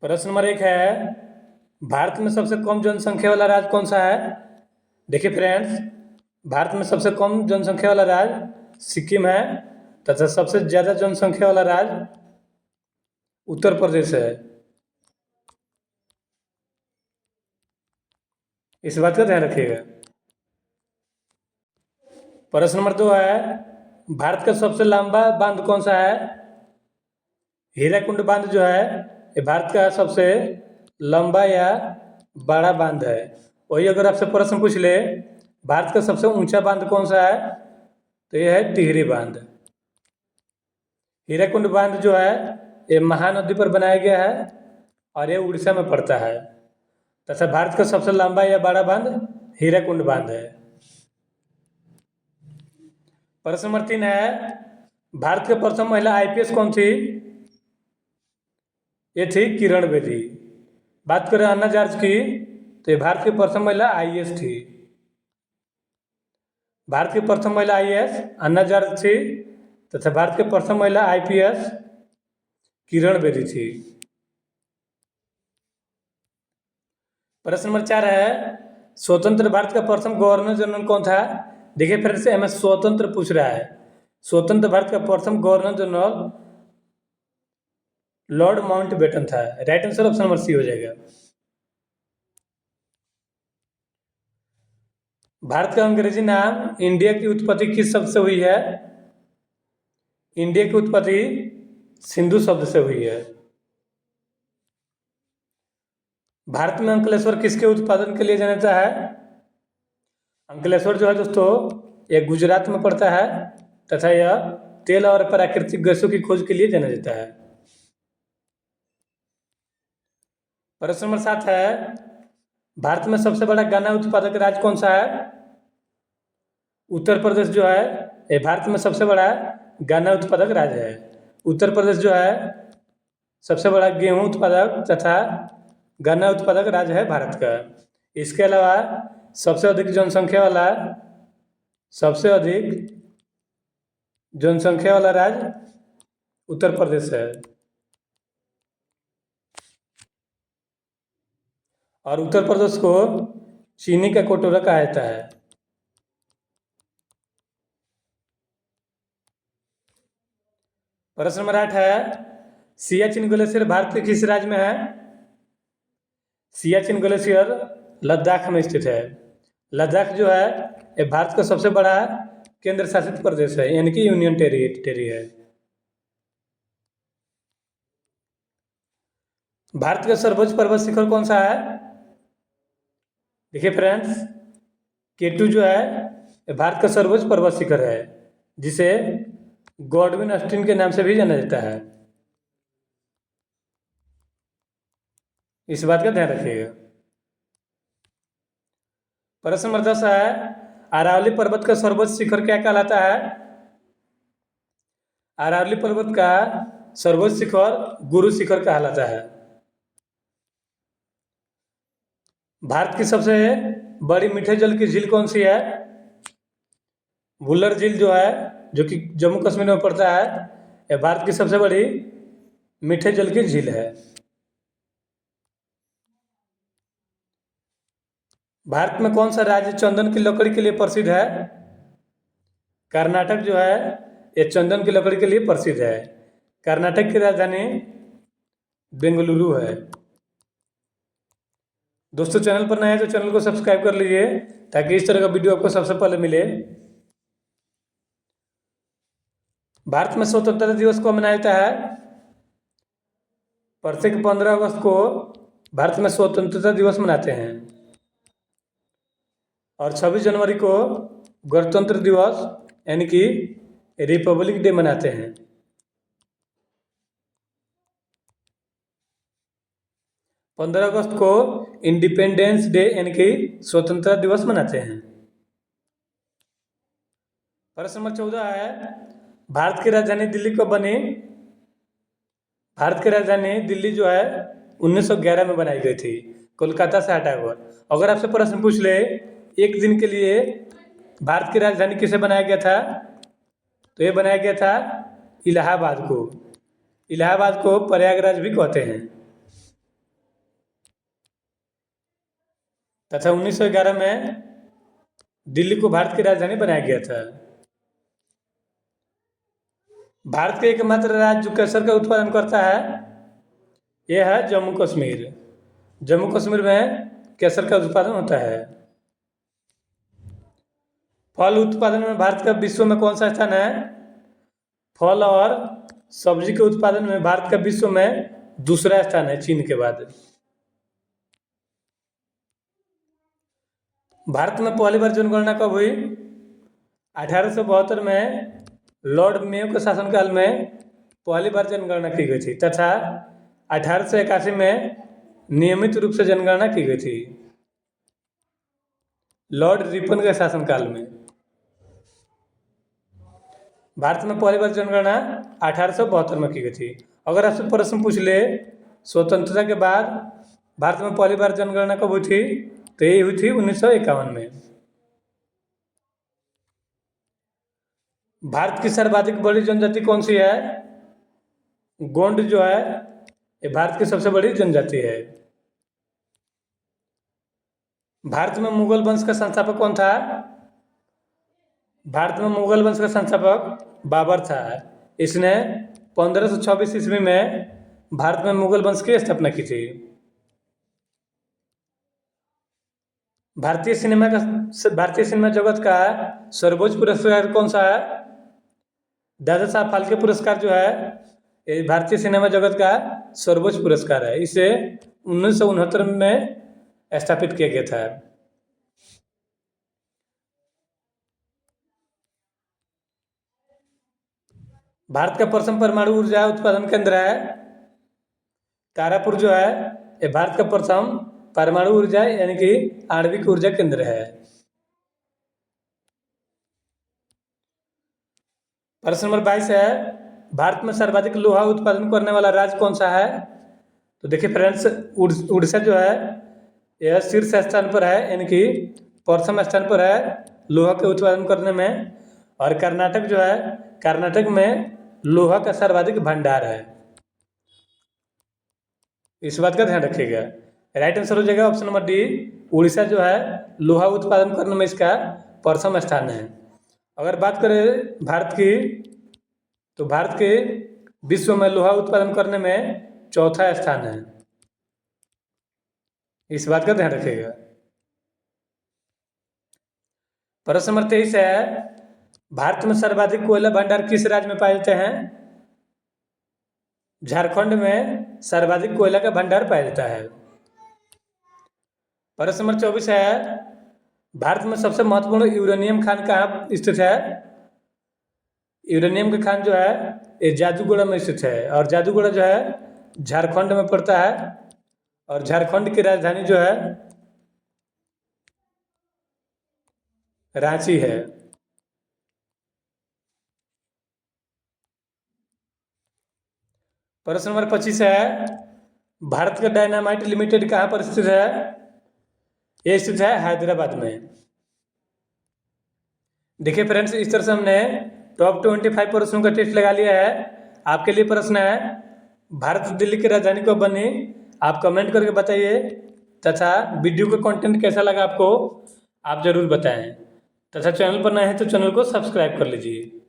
प्रश्न नंबर 1 है, भारत में सबसे कम जनसंख्या वाला राज्य कौन सा है? देखिए फ्रेंड्स, भारत में सबसे कम जनसंख्या वाला राज्य सिक्किम है तथा सबसे ज़्यादा जनसंख्या वाला राज्य उत्तर प्रदेश है। इस बात का ध्यान रखिएगा। प्रश्न नंबर 2 है, भारत का सबसे लंबा बांध कौन सा है? हीराकुंड बांध जो है ये भारत का सबसे लंबा या बड़ा बांध है। वही अगर आपसे प्रश्न पूछ ले भारत का सबसे ऊंचा बांध कौन सा है तो यह है टिहरी बांध। हीराकुंड बांध जो है ये महानदी पर बनाया गया है और ये उड़ीसा में पड़ता है तथा भारत का सबसे लंबा या बड़ा बांध हीराकुंड बांध है। प्रश्न नंबर 3 है, भारत की प्रथम महिला आईपीएस कौन थी? ये थी किरण बेदी। बात करें अन्ना जॉर्ज की तो ये भारत की प्रथम महिला आईएएस थी। भारत की प्रथम महिला आईएएस अन्ना जॉर्ज थी तथा भारत की प्रथम महिला आईपीएस किरण बेदी थी। प्रश्न नंबर 4 है, स्वतंत्र भारत का प्रथम गवर्नर जनरल कौन था? देखिए फिर से हमें स्वतंत्र पूछ रहा है। स्वतंत्र भारत का प्रथम गवर्नर जनरल लॉर्ड माउंटबेटन था। Right answer option number C हो जाएगा। भारत का अंग्रेजी नाम इंडिया की उत्पत्ति किस शब्द से हुई है? इंडिया की उत्पत्ति सिंधु शब्द से हुई है। भारत में अंकलेश्वर किसके उत्पादन के लिए जाना जाता है? अंकलेश्वर जो है दोस्तों ये गुजरात में पड़ता है तथा यह तेल और प्राकृतिक गैसों की खोज के लिए जाना जाता है। प्रश्न नंबर 7 है, भारत में सबसे बड़ा गन्ना उत्पादक राज्य कौन सा है? उत्तर प्रदेश जो है ये भारत में सबसे बड़ा गन्ना उत्पादक राज्य है। उत्तर प्रदेश जो है सबसे बड़ा गेहूं उत्पादक तथा गन्ना उत्पादक राज्य है भारत का। इसके अलावा सबसे अधिक जनसंख्या वाला राज्य उत्तर प्रदेश है और उत्तर प्रदेश को चीनी का कटोरा कहा जाता है। प्रश्न नंबर 8 है, सियाचिन ग्लेशियर भारत के किस राज्य में है? सियाचिन ग्लेशियर लद्दाख में स्थित है। लद्दाख जो है ये भारत का सबसे बड़ा केंद्र शासित प्रदेश है यानी कि यूनियन टेरिटरी है। भारत का सर्वोच्च पर्वत शिखर कौन सा है? देखिए फ्रेंड्स, केटू जो है ये भारत का सर्वोच्च पर्वत शिखर है जिसे गॉडविन ऑस्टिन के नाम से भी जाना जाता है। इस बात का ध्यान रखिएगा। प्रश्न नंबर 10 है, अरावली पर्वत का सर्वोच्च शिखर क्या कहलाता है? अरावली पर्वत का सर्वोच्च शिखर गुरु शिखर कहलाता है। भारत की सबसे बड़ी मीठे जल की झील कौन सी है? वुलर झील जो है जो कि जम्मू कश्मीर में पड़ता है यह भारत की सबसे बड़ी मीठे जल की झील है। भारत में कौन सा राज्य चंदन की लकड़ी के लिए प्रसिद्ध है? कर्नाटक जो है ये चंदन की लकड़ी के लिए प्रसिद्ध है। कर्नाटक की राजधानी बेंगलुरु है। दोस्तों चैनल पर नए हैं तो चैनल को सब्सक्राइब कर लीजिए ताकि इस तरह का वीडियो आपको सबसे पहले मिले। भारत में स्वतंत्रता दिवस कब मनाया जाता है? प्रत्येक 15 अगस्त को भारत में स्वतंत्रता दिवस मनाते हैं और 26 जनवरी को गणतंत्र दिवस यानी कि रिपब्लिक डे मनाते हैं। पंद्रह अगस्त को इंडिपेंडेंस डे यानी कि स्वतंत्रता दिवस मनाते हैं। प्रश्न नंबर 14 है, भारत की राजधानी दिल्ली कब बनी? भारत की राजधानी दिल्ली जो है 1911 में बनाई गई थी कोलकाता से हटाकर। अगर आपसे प्रश्न पूछ ले एक दिन के लिए भारत की राजधानी किसे बनाया गया था तो ये बनाया गया था इलाहाबाद को। इलाहाबाद को प्रयागराज भी कहते हैं। तथा 1911 में दिल्ली को भारत की राजधानी बनाया गया था। भारत का एकमात्र राज्य जो केसर का उत्पादन करता है यह है जम्मू कश्मीर। जम्मू कश्मीर में केसर का उत्पादन होता है। फल उत्पादन में भारत का विश्व में कौन सा स्थान है? फल और सब्जी के उत्पादन में भारत का विश्व में दूसरा स्थान है, चीन के बाद। भारत में पहली बार जनगणना कब हुई? 1872 में लॉर्ड मेयो के शासनकाल में पहली बार जनगणना की गई थी तथा 1881 में नियमित रूप से जनगणना की गई थी, लॉर्ड रिपन के शासनकाल में। भारत में पहली बार जनगणना 1872 में की गई थी। अगर आपसे प्रश्न पूछ ले स्वतंत्रता के बाद भारत में पहली बार जनगणना कब हुई थी, तो ये हुई थी 1951 में। भारत की सर्वाधिक बड़ी जनजाति कौन सी है? गोंड जो है ये भारत की सबसे बड़ी जनजाति है। भारत में मुगल वंश का संस्थापक कौन था? भारत में मुगल वंश का संस्थापक बाबर था। इसने 1526 ईस्वी में भारत में मुगल वंश की स्थापना की थी। भारतीय सिनेमा जगत का सर्वोच्च पुरस्कार कौन सा है? दादा साहब फाल्के पुरस्कार जो है ये भारतीय सिनेमा जगत का सर्वोच्च पुरस्कार है। इसे 1969 में स्थापित किया गया था। भारत का प्रथम परमाणु ऊर्जा उत्पादन केंद्र है तारापुर जो है ये भारत का प्रथम परमाणु ऊर्जा यानी कि आणविक ऊर्जा केंद्र है। प्रश्न नंबर 22 है, भारत में सर्वाधिक लोहा उत्पादन करने वाला राज्य कौन सा है? तो देखिए फ्रेंड्स, उड़ीसा जो है यह शीर्ष स्थान पर है, यानी कि प्रथम स्थान पर है लोहा के उत्पादन करने में। और कर्नाटक जो है, कर्नाटक में लोहा का सर्वाधिक भंडार है। इस बात का ध्यान रखिएगा। राइट आंसर हो जाएगा ऑप्शन नंबर डी, उड़ीसा जो है लोहा उत्पादन करने में इसका प्रथम स्थान है। अगर बात करें भारत की, तो भारत के विश्व में लोहा उत्पादन करने में चौथा स्थान है। इस बात का ध्यान रखिएगा। प्रश्न नंबर 23 है, भारत में सर्वाधिक कोयला भंडार किस राज्य में पाए जाते हैं? झारखंड में सर्वाधिक कोयला का भंडार पाया जाता है। प्रश्न नंबर 24 है, भारत में सबसे महत्वपूर्ण यूरेनियम खान कहाँ स्थित है? यूरेनियम का खान जो है ये जादूगोड़ा में स्थित है। और जादूगोड़ा जो है झारखंड में पड़ता है। और झारखंड की राजधानी जो है रांची है। प्रश्न नंबर 25 है, भारत का डायनामाइट लिमिटेड कहाँ पर स्थित है? ये स्थित है हैदराबाद में। देखिए फ्रेंड्स, इस तरह से हमने टॉप 25 प्रश्नों का टेस्ट लगा लिया है। आपके लिए प्रश्न है, भारत दिल्ली की राजधानी कब बनी? आप कमेंट करके बताइए। तथा वीडियो का कंटेंट कैसा लगा आपको आप जरूर बताएं। तथा चैनल पर नए हैं तो चैनल को सब्सक्राइब कर लीजिए।